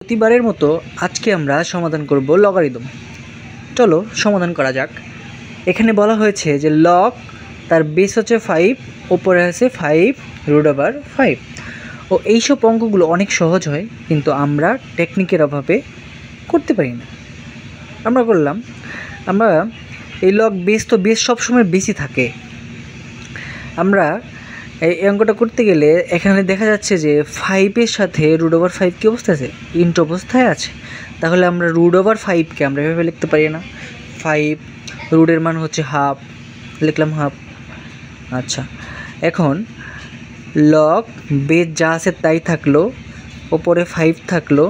প্রতিবারের মতো আজকে আমরা সমাধান করব লগারিদম। চলো সমাধান করা যাক। এখানে বলা হয়েছে যে লগ তার বেস হচ্ছে 5, ওপরে আছে 5√5। ও এইসব অঙ্কগুলো অনেক সহজ হয়, কিন্তু আমরা টেকনিকের অভাবে করতে পারি না। আমরা এই লগ বেস সবসময় বেশি থাকে। আমরা এই অঙ্কটা করতে গেলে এখানে দেখা যাচ্ছে যে 5-এর সাথে √5 কী অবস্থায় আছে? ইন্টু অবস্থায় আছে। তাহলে আমরা √5কে আমরা এভাবে লিখতে পারি না। 5 রুটের মান হচ্ছে হাফ, লিখলাম হাফ। আচ্ছা, এখন লগ বেস যা আছে তাই থাকলো, ওপরে 5 থাকলো।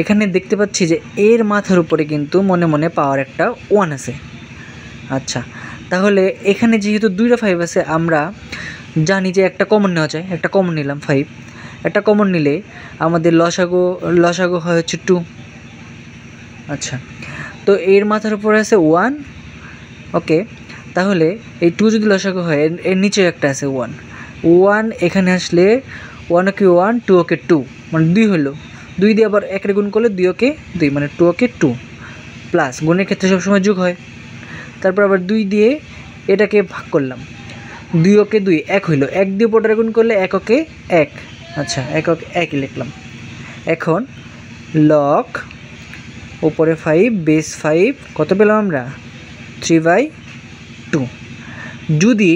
এখানে দেখতে পাচ্ছি যে এর মাথার উপরে কিন্তু মনে মনে পাওয়ার একটা 1 আছে। আচ্ছা, তাহলে এখানে যেহেতু 2টা 5 আছে, আমরা জানি যে একটা কমন নেওয়া যায়। একটা কমন নিলাম 5। একটা কমন নিলে আমাদের লসাগু হয় হচ্ছে 2। আচ্ছা, তো এর মাথার উপরে আছে 1। ওকে, তাহলে এই 2 যদি লসাগু হয়, এর নিচে একটা আছে 1 এখানে আসলে 1 ওকে 1, 2 ওকে 2, মানে 2 হলো। 2 দিয়ে আবার 1 গুণ করলে 2 ওকে 2, মানে 2 ওকে 2 প্লাস। গুণের ক্ষেত্রে সবসময় যোগ হয়। তারপর আবার 2 দিয়ে এটাকে ভাগ করলাম, 2 ওকে 2, 1 হইল। 1 দিয়ে উপরে গুণ করলে 1 ওকে 1। আচ্ছা, 1 ওকে 1 লিখলাম। এখন লগ উপরে 5 বেস 5 কত পেলাম আমরা? 3/2। যদি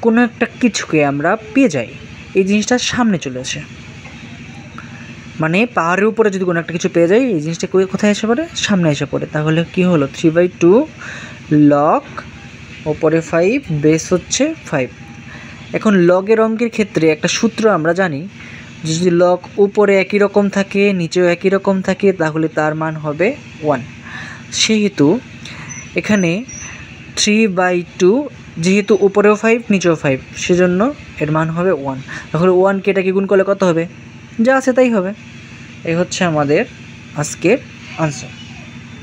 কোনো একটা কিছুকে আমরা পেয়ে যাই, এই জিনিসটা সামনে চলে আসে, মানে পাহাড়ের উপরে যদি কোনো একটা কিছু পেয়ে যাই, এই জিনিসটা কোথায় এসে পড়ে? সামনে এসে পড়ে। তাহলে কি হলো? 3/2 লগ ওপরে 5 বেস হচ্ছে 5। এখন লগের অঙ্কের ক্ষেত্রে একটা সূত্র আমরা জানি, যদি লগ উপরে একই রকম থাকে, নিচেও একই রকম থাকে, তাহলে তার মান হবে 1। সেহেতু এখানে 3/2, যেহেতু উপরেও 5 নিচেও 5, সেজন্য এর মান হবে 1। তাহলে 1কে এটাকে গুণ করলে কত হবে? যা আছে তাই হবে। এই হচ্ছে আমাদের আজকের আনসার।